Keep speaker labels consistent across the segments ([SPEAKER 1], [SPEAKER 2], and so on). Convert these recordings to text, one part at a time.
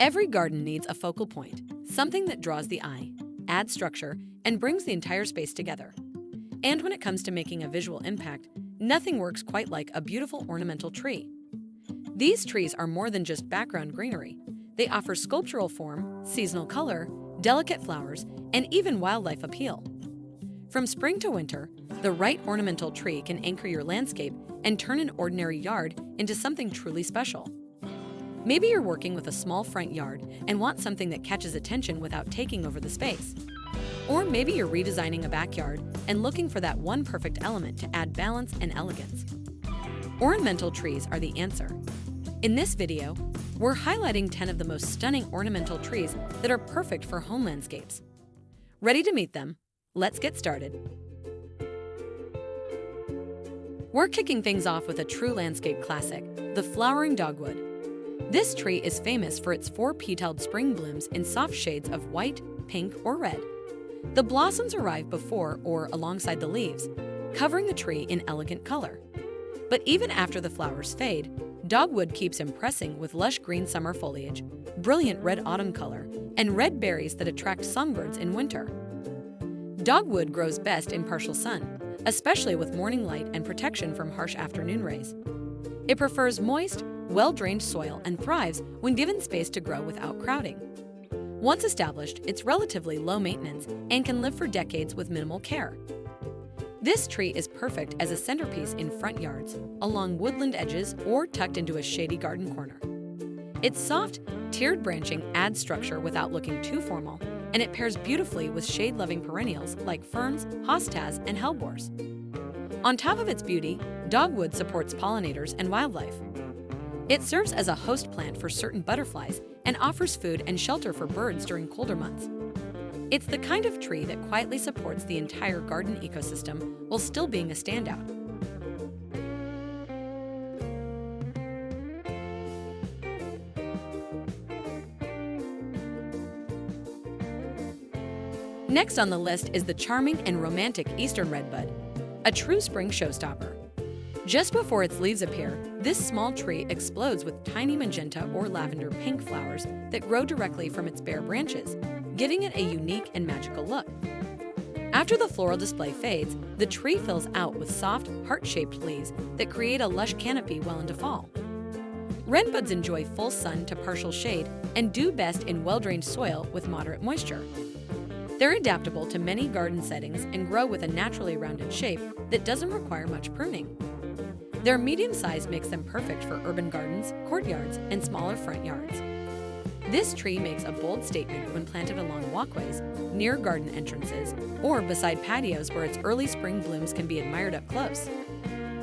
[SPEAKER 1] Every garden needs a focal point, something that draws the eye, adds structure, and brings the entire space together. And when it comes to making a visual impact, nothing works quite like a beautiful ornamental tree. These trees are more than just background greenery. They offer sculptural form, seasonal color, delicate flowers, and even wildlife appeal. From spring to winter, the right ornamental tree can anchor your landscape and turn an ordinary yard into something truly special. Maybe you're working with a small front yard and want something that catches attention without taking over the space. Or maybe you're redesigning a backyard and looking for that one perfect element to add balance and elegance. Ornamental trees are the answer. In this video, we're highlighting 10 of the most stunning ornamental trees that are perfect for home landscapes. Ready to meet them? Let's get started. We're kicking things off with a true landscape classic, the flowering dogwood. This tree is famous for its 4-petaled spring blooms in soft shades of white, pink, or red. The blossoms arrive before or alongside the leaves, covering the tree in elegant color. But even after the flowers fade, dogwood keeps impressing with lush green summer foliage, brilliant red autumn color, and red berries that attract songbirds in winter. Dogwood grows best in partial sun, especially with morning light and protection from harsh afternoon rays. It prefers moist, well-drained soil and thrives when given space to grow without crowding. Once established, it's relatively low maintenance and can live for decades with minimal care. This tree is perfect as a centerpiece in front yards, along woodland edges, or tucked into a shady garden corner. Its soft, tiered branching adds structure without looking too formal, and it pairs beautifully with shade-loving perennials like ferns, hostas, and hellebores. On top of its beauty, dogwood supports pollinators and wildlife. It serves as a host plant for certain butterflies and offers food and shelter for birds during colder months. It's the kind of tree that quietly supports the entire garden ecosystem while still being a standout. Next on the list is the charming and romantic eastern redbud, a true spring showstopper. Just before its leaves appear, this small tree explodes with tiny magenta or lavender pink flowers that grow directly from its bare branches, giving it a unique and magical look. After the floral display fades, the tree fills out with soft, heart-shaped leaves that create a lush canopy well into fall. Redbuds enjoy full sun to partial shade and do best in well-drained soil with moderate moisture. They're adaptable to many garden settings and grow with a naturally rounded shape that doesn't require much pruning. Their medium size makes them perfect for urban gardens, courtyards, and smaller front yards. This tree makes a bold statement when planted along walkways, near garden entrances, or beside patios where its early spring blooms can be admired up close.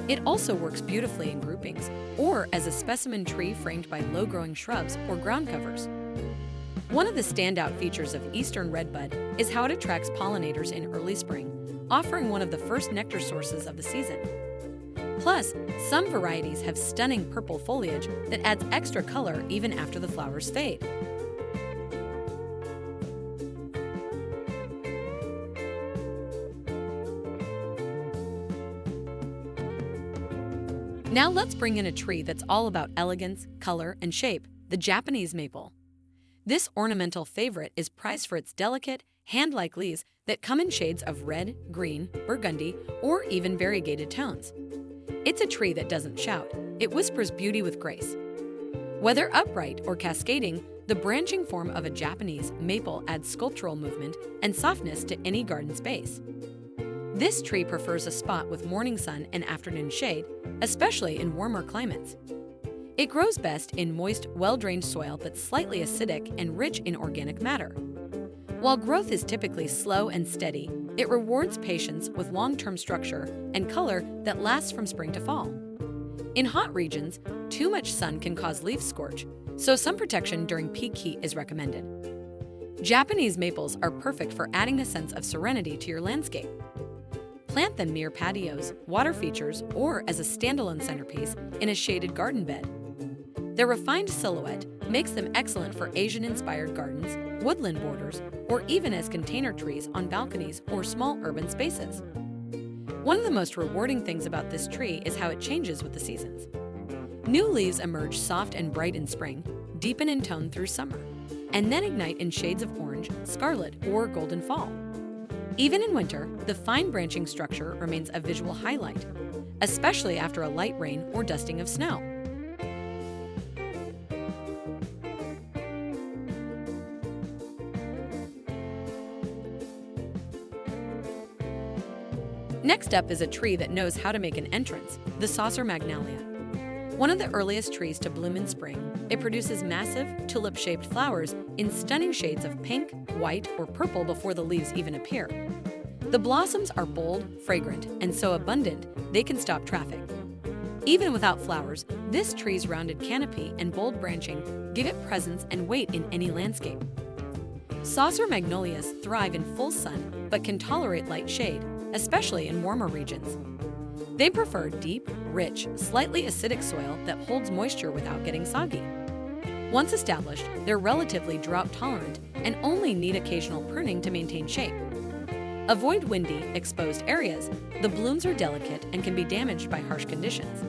[SPEAKER 1] It also works beautifully in groupings, or as a specimen tree framed by low-growing shrubs or ground covers. One of the standout features of eastern redbud is how it attracts pollinators in early spring, offering one of the first nectar sources of the season. Plus, some varieties have stunning purple foliage that adds extra color even after the flowers fade. Now let's bring in a tree that's all about elegance, color, and shape, the Japanese maple. This ornamental favorite is prized for its delicate, hand-like leaves that come in shades of red, green, burgundy, or even variegated tones. It's a tree that doesn't shout, it whispers beauty with grace. Whether upright or cascading, the branching form of a Japanese maple adds sculptural movement and softness to any garden space. This tree prefers a spot with morning sun and afternoon shade, especially in warmer climates. It grows best in moist, well-drained soil that's slightly acidic and rich in organic matter. While growth is typically slow and steady, it rewards patience with long-term structure and color that lasts from spring to fall. In hot regions, too much sun can cause leaf scorch, so some protection during peak heat is recommended. Japanese maples are perfect for adding a sense of serenity to your landscape. Plant them near patios, water features, or as a standalone centerpiece in a shaded garden bed. Their refined silhouette makes them excellent for Asian-inspired gardens, woodland borders, or even as container trees on balconies or small urban spaces. One of the most rewarding things about this tree is how it changes with the seasons. New leaves emerge soft and bright in spring, deepen in tone through summer, and then ignite in shades of orange, scarlet, or golden fall. Even in winter, the fine branching structure remains a visual highlight, especially after a light rain or dusting of snow. Next up is a tree that knows how to make an entrance, the saucer magnolia. One of the earliest trees to bloom in spring, it produces massive, tulip-shaped flowers in stunning shades of pink, white, or purple before the leaves even appear. The blossoms are bold, fragrant, and so abundant they can stop traffic. Even without flowers, this tree's rounded canopy and bold branching give it presence and weight in any landscape. Saucer magnolias thrive in full sun but can tolerate light shade, especially in warmer regions. They prefer deep, rich, slightly acidic soil that holds moisture without getting soggy. Once established, they're relatively drought-tolerant and only need occasional pruning to maintain shape. Avoid windy, exposed areas. The blooms are delicate and can be damaged by harsh conditions.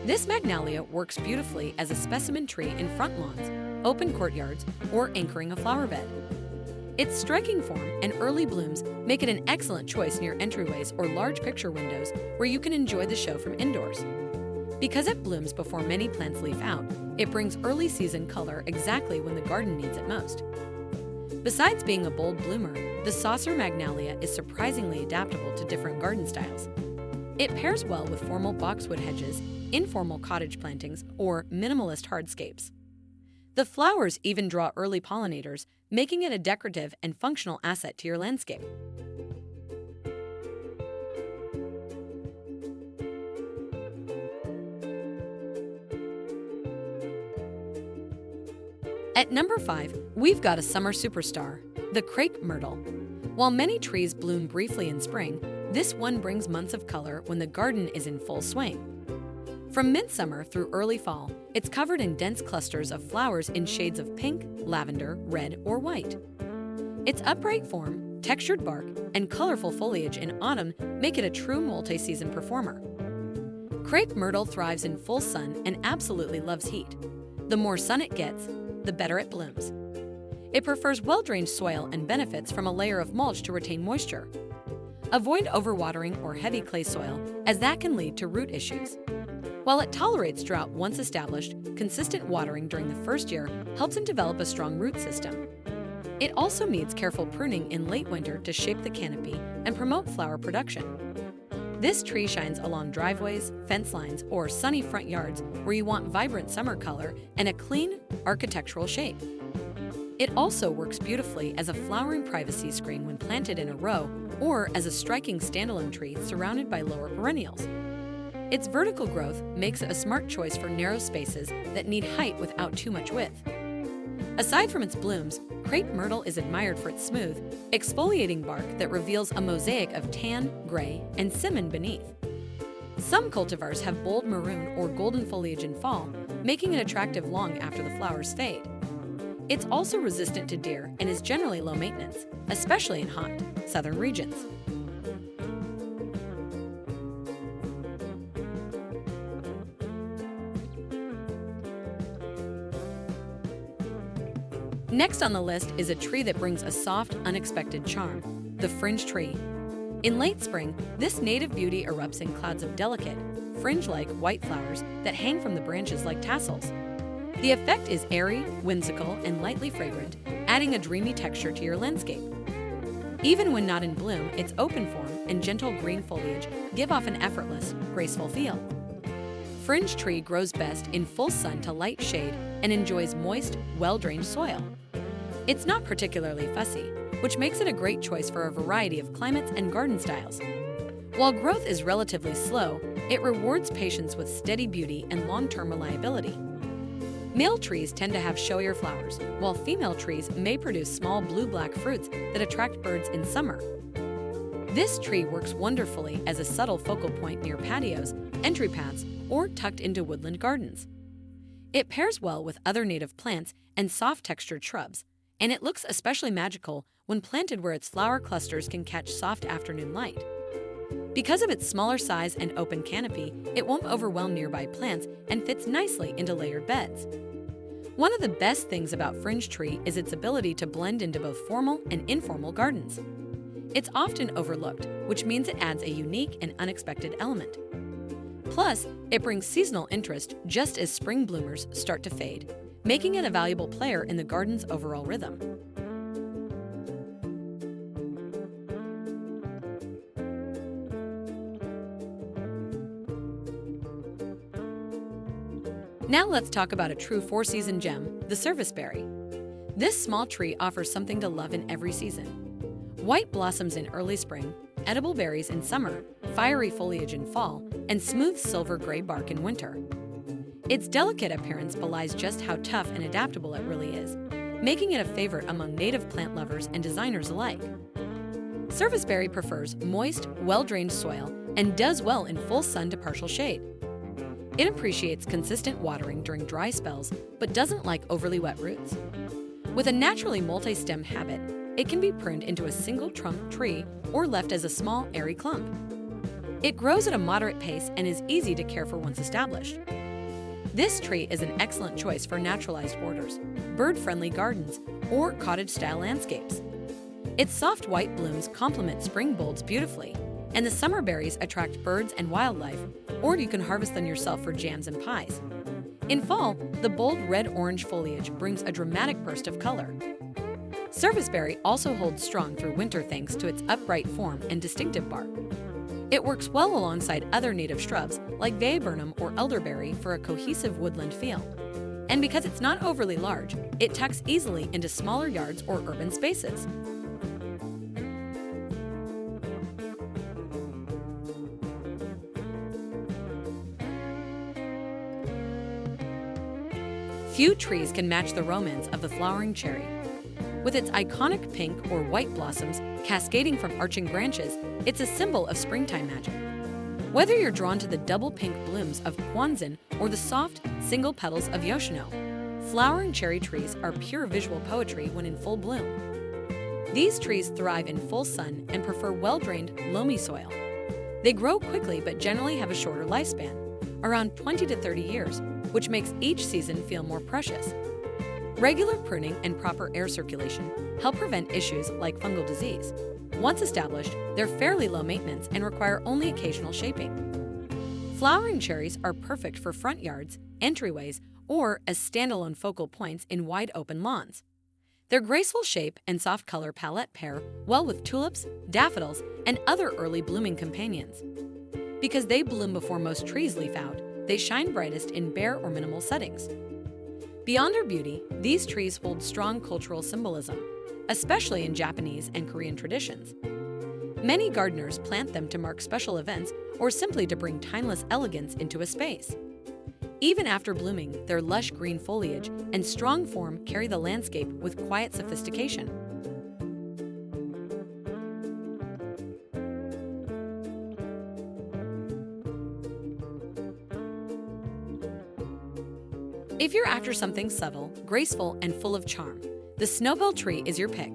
[SPEAKER 1] This magnolia works beautifully as a specimen tree in front lawns, open courtyards, or anchoring a flower bed. Its striking form and early blooms make it an excellent choice near entryways or large picture windows where you can enjoy the show from indoors. Because it blooms before many plants leaf out, it brings early season color exactly when the garden needs it most. Besides being a bold bloomer, the saucer magnolia is surprisingly adaptable to different garden styles. It pairs well with formal boxwood hedges, informal cottage plantings, or minimalist hardscapes. The flowers even draw early pollinators, making it a decorative and functional asset to your landscape. At number 5, we've got a summer superstar, the crepe myrtle. While many trees bloom briefly in spring, this one brings months of color when the garden is in full swing. From midsummer through early fall, it's covered in dense clusters of flowers in shades of pink, lavender, red, or white. Its upright form, textured bark, and colorful foliage in autumn make it a true multi-season performer. Crepe myrtle thrives in full sun and absolutely loves heat. The more sun it gets, the better it blooms. It prefers well-drained soil and benefits from a layer of mulch to retain moisture. Avoid overwatering or heavy clay soil, as that can lead to root issues. While it tolerates drought once established, consistent watering during the first year helps it develop a strong root system. It also needs careful pruning in late winter to shape the canopy and promote flower production. This tree shines along driveways, fence lines, or sunny front yards where you want vibrant summer color and a clean, architectural shape. It also works beautifully as a flowering privacy screen when planted in a row or as a striking standalone tree surrounded by lower perennials. Its vertical growth makes it a smart choice for narrow spaces that need height without too much width. Aside from its blooms, crepe myrtle is admired for its smooth, exfoliating bark that reveals a mosaic of tan, gray, and cinnamon beneath. Some cultivars have bold maroon or golden foliage in fall, making it attractive long after the flowers fade. It's also resistant to deer and is generally low maintenance, especially in hot, southern regions. Next on the list is a tree that brings a soft, unexpected charm, the fringe tree. In late spring, this native beauty erupts in clouds of delicate, fringe-like white flowers that hang from the branches like tassels. The effect is airy, whimsical, and lightly fragrant, adding a dreamy texture to your landscape. Even when not in bloom, its open form and gentle green foliage give off an effortless, graceful feel. Fringe tree grows best in full sun to light shade and enjoys moist, well-drained soil. It's not particularly fussy, which makes it a great choice for a variety of climates and garden styles. While growth is relatively slow, it rewards patience with steady beauty and long-term reliability. Male trees tend to have showier flowers, while female trees may produce small blue-black fruits that attract birds in summer. This tree works wonderfully as a subtle focal point near patios, entry paths, or tucked into woodland gardens. It pairs well with other native plants and soft-textured shrubs, and it looks especially magical when planted where its flower clusters can catch soft afternoon light. Because of its smaller size and open canopy, it won't overwhelm nearby plants and fits nicely into layered beds. One of the best things about Fringe tree is its ability to blend into both formal and informal gardens. It's often overlooked, which means it adds a unique and unexpected element. Plus, it brings seasonal interest just as spring bloomers start to fade, making it a valuable player in the garden's overall rhythm. Now let's talk about a true four-season gem, the Serviceberry. This small tree offers something to love in every season. White blossoms in early spring, edible berries in summer, fiery foliage in fall, and smooth silver-gray bark in winter. Its delicate appearance belies just how tough and adaptable it really is, making it a favorite among native plant lovers and designers alike. Serviceberry prefers moist, well-drained soil and does well in full sun to partial shade. It appreciates consistent watering during dry spells, but doesn't like overly wet roots. With a naturally multi-stem habit, it can be pruned into a single-trunk tree or left as a small, airy clump. It grows at a moderate pace and is easy to care for once established. This tree is an excellent choice for naturalized borders, bird-friendly gardens, or cottage-style landscapes. Its soft white blooms complement spring bulbs beautifully, and the summer berries attract birds and wildlife, or you can harvest them yourself for jams and pies. In fall, the bold red-orange foliage brings a dramatic burst of color. Serviceberry also holds strong through winter thanks to its upright form and distinctive bark. It works well alongside other native shrubs like viburnum or elderberry for a cohesive woodland feel. And because it's not overly large, it tucks easily into smaller yards or urban spaces. Few trees can match the romance of the flowering cherry. With its iconic pink or white blossoms cascading from arching branches, it's a symbol of springtime magic. Whether you're drawn to the double pink blooms of Kwanzan or the soft, single petals of Yoshino, flowering cherry trees are pure visual poetry when in full bloom. These trees thrive in full sun and prefer well-drained, loamy soil. They grow quickly but generally have a shorter lifespan, around 20 to 30 years, which makes each season feel more precious. Regular pruning and proper air circulation help prevent issues like fungal disease. Once established, they're fairly low maintenance and require only occasional shaping. Flowering cherries are perfect for front yards, entryways, or as standalone focal points in wide open lawns. Their graceful shape and soft color palette pair well with tulips, daffodils, and other early blooming companions. Because they bloom before most trees leaf out, they shine brightest in bare or minimal settings. Beyond their beauty, these trees hold strong cultural symbolism, especially in Japanese and Korean traditions. Many gardeners plant them to mark special events or simply to bring timeless elegance into a space. Even after blooming, their lush green foliage and strong form carry the landscape with quiet sophistication. If you're after something subtle, graceful, and full of charm, the Snowbell tree is your pick.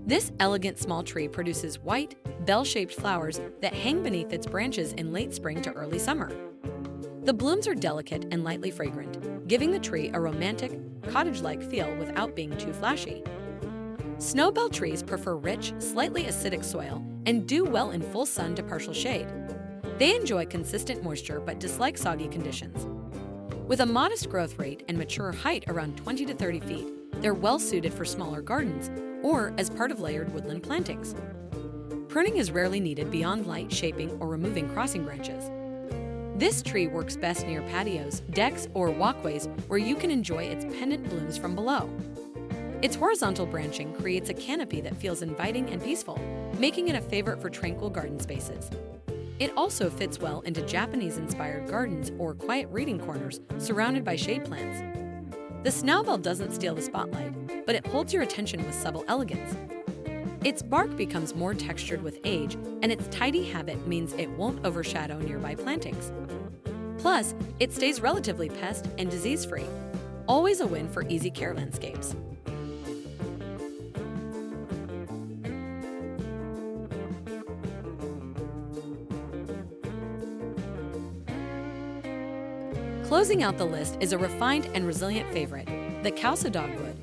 [SPEAKER 1] This elegant small tree produces white, bell-shaped flowers that hang beneath its branches in late spring to early summer. The blooms are delicate and lightly fragrant, giving the tree a romantic, cottage-like feel without being too flashy. Snowbell trees prefer rich, slightly acidic soil and do well in full sun to partial shade. They enjoy consistent moisture but dislike soggy conditions. With a modest growth rate and mature height around 20 to 30 feet, they're well suited for smaller gardens or as part of layered woodland plantings. Pruning is rarely needed beyond light shaping or removing crossing branches. This tree works best near patios, decks, or walkways where you can enjoy its pendant blooms from below. Its horizontal branching creates a canopy that feels inviting and peaceful, making it a favorite for tranquil garden spaces. It also fits well into Japanese-inspired gardens or quiet reading corners surrounded by shade plants. The Snowbell doesn't steal the spotlight, but it holds your attention with subtle elegance. Its bark becomes more textured with age, and its tidy habit means it won't overshadow nearby plantings. Plus, it stays relatively pest and disease-free, always a win for easy care landscapes. Closing out the list is a refined and resilient favorite, the Kousa dogwood.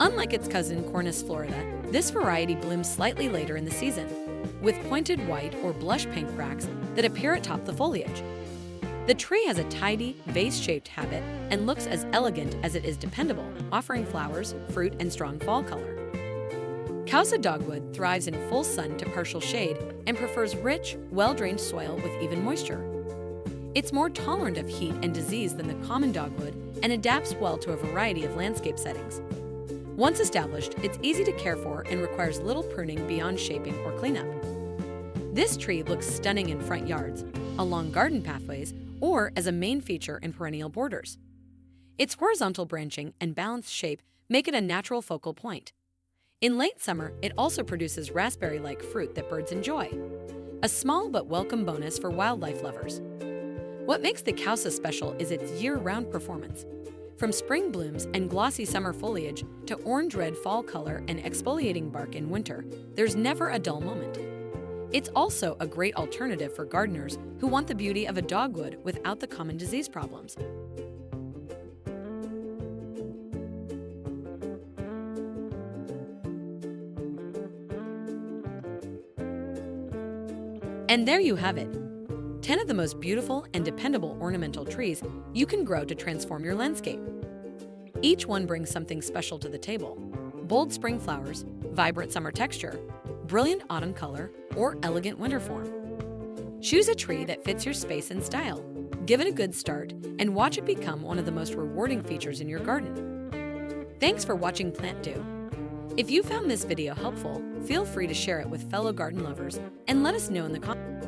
[SPEAKER 1] Unlike its cousin Cornus florida, this variety blooms slightly later in the season, with pointed white or blush pink bracts that appear atop the foliage. The tree has a tidy, vase-shaped habit and looks as elegant as it is dependable, offering flowers, fruit, and strong fall color. Kousa dogwood thrives in full sun to partial shade and prefers rich, well-drained soil with even moisture. It's more tolerant of heat and disease than the common dogwood and adapts well to a variety of landscape settings. Once established, it's easy to care for and requires little pruning beyond shaping or cleanup. This tree looks stunning in front yards, along garden pathways, or as a main feature in perennial borders. Its horizontal branching and balanced shape make it a natural focal point. In late summer, it also produces raspberry-like fruit that birds enjoy, a small but welcome bonus for wildlife lovers. What makes the Kousa special is its year-round performance. From spring blooms and glossy summer foliage to orange-red fall color and exfoliating bark in winter, there's never a dull moment. It's also a great alternative for gardeners who want the beauty of a dogwood without the common disease problems. And there you have it, 10 of the most beautiful and dependable ornamental trees you can grow to transform your landscape. Each one brings something special to the table: bold spring flowers, vibrant summer texture, brilliant autumn color, or elegant winter form. Choose a tree that fits your space and style, give it a good start, and watch it become one of the most rewarding features in your garden. Thanks for watching PlantDo. If you found this video helpful, feel free to share it with fellow garden lovers and let us know in the comments.